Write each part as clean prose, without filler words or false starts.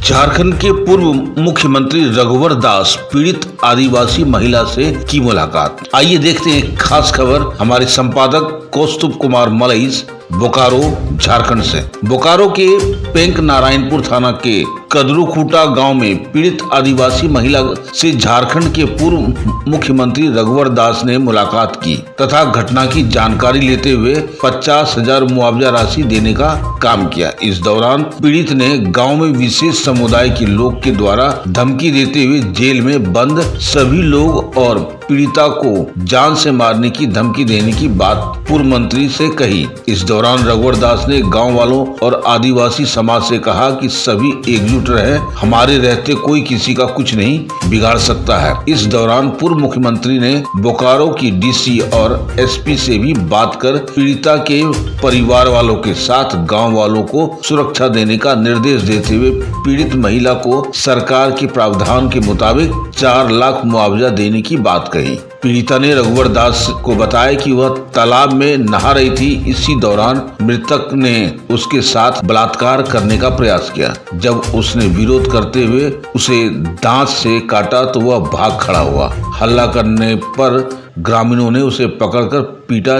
झारखंड के पूर्व मुख्यमंत्री रघुवर दास पीड़ित आदिवासी महिला से की मुलाकात। आइए देखते हैं खास खबर हमारे संपादक कौस्तुभ कुमार मलईस बोकारो झारखंड से। बोकारो के पेंक नारायणपुर थाना के कदरूखूटा गांव में पीड़ित आदिवासी महिला से झारखंड के पूर्व मुख्यमंत्री रघुवर दास ने मुलाकात की तथा घटना की जानकारी लेते हुए 50,000 मुआवजा राशि देने का काम किया। इस दौरान पीड़ित ने गांव में विशेष समुदाय के लोग के द्वारा धमकी देते हुए जेल में बंद सभी लोग और पीड़िता को जान से मारने की धमकी देने की बात पूर्व मंत्री से कही। इस दौरान रघुवर दास ने गांव वालों और आदिवासी समाज से कहा कि सभी एकजुट रहे, हमारे रहते कोई किसी का कुछ नहीं बिगाड़ सकता है। इस दौरान पूर्व मुख्यमंत्री ने बोकारो की डीसी और एसपी से भी बात कर पीड़िता के परिवार वालों के साथ गाँव वालों को सुरक्षा देने का निर्देश देते हुए पीड़ित महिला को सरकार के प्रावधान के मुताबिक 4 लाख मुआवजा देने की बात कही। पीड़िता ने रघुवर दास को बताया कि वह तालाब में नहा रही थी। इसी दौरान मृतक ने उसके साथ बलात्कार करने का प्रयास किया। जब उसने विरोध करते हुए उसे दांत से काटा तो वह भाग खड़ा हुआ। हल्ला करने पर ग्रामीणों ने उसे पकड़कर पीटा,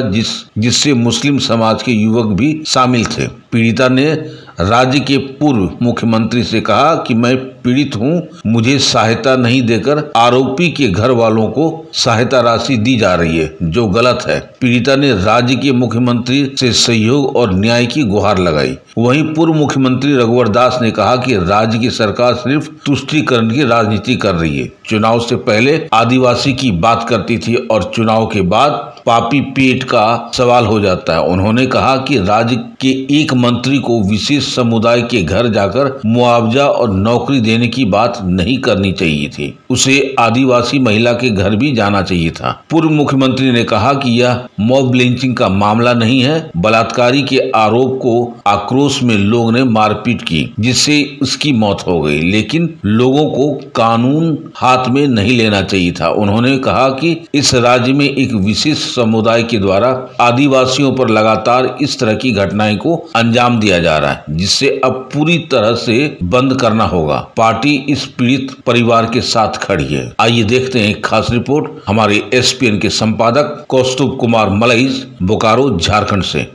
जिससे मुस्लिम समाज के युवक भी शामिल थे। पीड़िता ने राज्य के पूर्व मुख्यमंत्री से कहा कि मैं पीड़ित हूं, मुझे सहायता नहीं देकर आरोपी के घर वालों को सहायता राशि दी जा रही है, जो गलत है। पीड़िता ने राज्य के मुख्यमंत्री से सहयोग और न्याय की गुहार लगाई। वहीं पूर्व मुख्यमंत्री रघुवर दास ने कहा कि राज्य की सरकार सिर्फ तुष्टीकरण की राजनीति कर रही है। चुनाव से पहले आदिवासी की बात करती थी और चुनाव के बाद पापी पेट का सवाल हो जाता है। उन्होंने कहा कि राज्य के एक मंत्री को विशेष समुदाय के घर जाकर मुआवजा और नौकरी देने की बात नहीं करनी चाहिए थी, उसे आदिवासी महिला के घर भी जाना चाहिए था। पूर्व मुख्यमंत्री ने कहा कि यह मॉब लिंचिंग का मामला नहीं है। बलात्कारी के आरोप को आक्रोश में लोग ने मारपीट की, जिससे उसकी मौत हो गई, लेकिन लोगों को कानून हाथ में नहीं लेना चाहिए था। उन्होंने कहा कि इस राज्य में एक विशेष समुदाय के द्वारा आदिवासियों पर लगातार इस तरह की घटनाएं को अंजाम दिया जा रहा है, जिससे अब पूरी तरह से बंद करना होगा। पार्टी इस पीड़ित परिवार के साथ खड़ी है। आइए देखते हैं एक खास रिपोर्ट हमारे एसपीएन के संपादक कौस्तुभ कुमार मलईस बोकारो झारखंड से।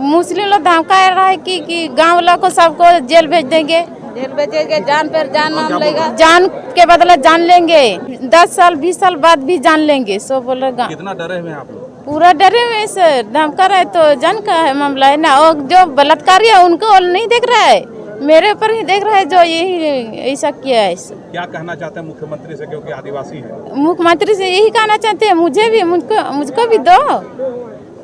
मुस्लिम लोग धमका रहा है कि गाँव लोग को सबको जेल भेज देंगे, जान पर जान माम लेगा, जान के बदले जान लेंगे, 10 साल 20 साल बाद भी जान लेंगे। सो बोलेगा। कितना डरे हुए आप लोग? पूरा डरे हुए सर, धमका रहा है तो जान का है मामला है ना। और जो बलात्कारी है उनको नहीं देख रहा है, मेरे ऊपर ही देख रहा है जो यही ऐसा किया है। क्या कहना चाहते हैं मुख्यमंत्री से, क्योंकि आदिवासी है? मुख्यमंत्री से यही कहना चाहते हैं, मुझे भी मुझको भी दो,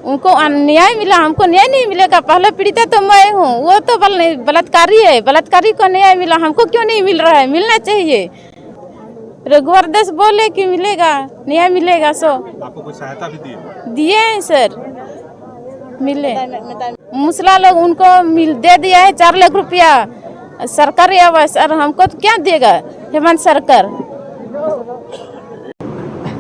उनको न्याय मिला, हमको न्याय नहीं मिलेगा। पहले पीड़िता तो मैं हूँ, वो तो बलात्कारी है, बलात्कारी को न्याय मिला, हमको क्यों नहीं मिल रहा है? मिलना चाहिए। रघुवर दास बोले कि मिलेगा, न्याय मिलेगा। सो आपको कोई सहायता भी दिए हैं सर, मिले। मुसला लोग उनको दे दिया है 4 लाख रुपया सरकारी आवास, और हमको तो क्या देगा हेमंत सरकार?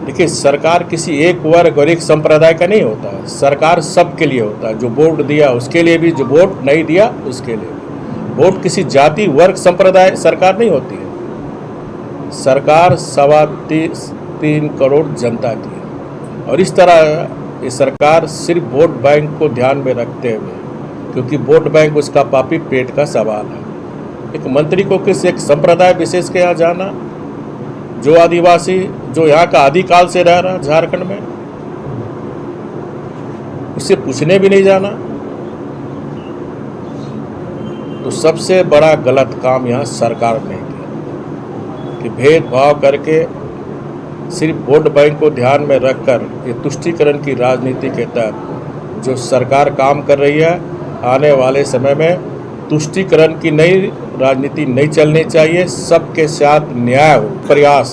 देखिए, सरकार किसी एक वर्ग और एक संप्रदाय का नहीं होता है। सरकार सबके लिए होता है। जो वोट दिया उसके लिए भी, जो वोट नहीं दिया उसके लिए भी। वोट किसी जाति वर्ग संप्रदाय सरकार नहीं होती है। सरकार 3.25 करोड़ जनता की है, और इस तरह ये सरकार सिर्फ वोट बैंक को ध्यान में रखते हुए, क्योंकि वोट बैंक उसका पापी पेट का सवाल है। एक मंत्री को किसी एक संप्रदाय विशेष के यहाँ जाना, जो आदिवासी जो यहाँ का आदिकाल से रह रहा झारखंड में, उससे पूछने भी नहीं जाना, तो सबसे बड़ा गलत काम यहाँ सरकार ने किया कि भेदभाव करके सिर्फ वोट बैंक को ध्यान में रखकर ये तुष्टीकरण की राजनीति के तहत जो सरकार काम कर रही है, आने वाले समय में तुष्टीकरण की नई राजनीति नहीं चलनी चाहिए। सबके साथ न्याय हो, प्रयास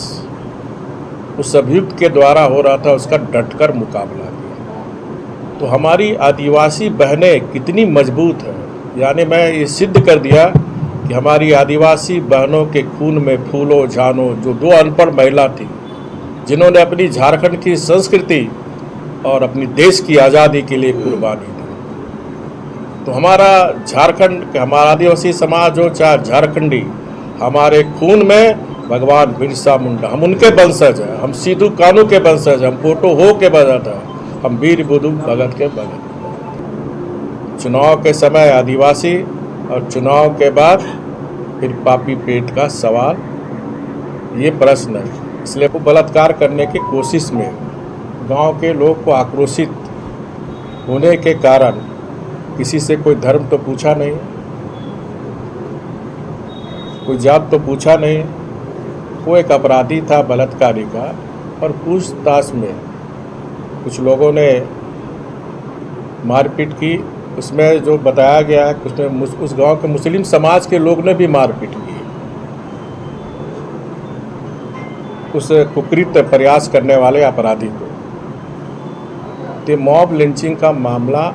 उस अभियुक्त के द्वारा हो रहा था, उसका डटकर मुकाबला किया। तो हमारी आदिवासी बहनें कितनी मजबूत हैं, यानी मैं ये सिद्ध कर दिया कि हमारी आदिवासी बहनों के खून में फूलो जानो, जो 2 अनपढ़ महिला थी जिन्होंने अपनी झारखंड की संस्कृति और अपनी देश की आज़ादी के लिए कुर्बानी दी। तो हमारा झारखंड, हमारा आदिवासी समाज हो चाहे झारखंडी, हमारे खून में भगवान बिरसा मुंडा, हम उनके वंशज हैं, हम सिद्धू कानू के वंशज हैं, हम फोटो हो के वंशज हैं, हम वीर बुद्धू भगत के भगत। चुनाव के समय आदिवासी और चुनाव के बाद फिर पापी पेट का सवाल, ये प्रश्न है। इसलिए वो बलात्कार करने की कोशिश में गांव के लोग को आक्रोशित होने के कारण किसी से कोई धर्म तो पूछा नहीं, कोई जात तो पूछा नहीं, वो एक अपराधी था बलात्कारी का। और पूछताछ में कुछ लोगों ने मारपीट की, उसमें जो बताया गया है उसमें उस गांव के मुस्लिम समाज के लोग ने भी मारपीट की, उस कुकृत प्रयास करने वाले अपराधी को। तो मॉब लिंचिंग का मामला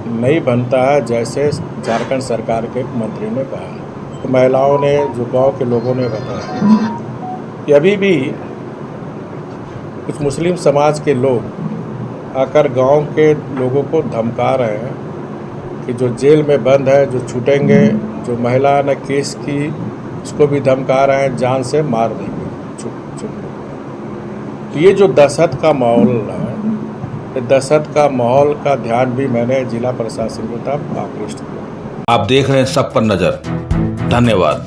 नहीं बनता है, जैसे झारखंड सरकार के मंत्री ने कहा। तो महिलाओं ने, जो गांव के लोगों ने बताया कि अभी भी कुछ मुस्लिम समाज के लोग आकर गांव के लोगों को धमका रहे हैं कि जो जेल में बंद है, जो छूटेंगे, जो महिला ने केस की उसको भी धमका रहे हैं, जान से मार देंगे छूट। तो ये जो दहशत का माहौल है, दहशत का माहौल का ध्यान भी मैंने जिला प्रशासन को तब आकृष्ट किया। आप देख रहे हैं सब पर नजर। धन्यवाद।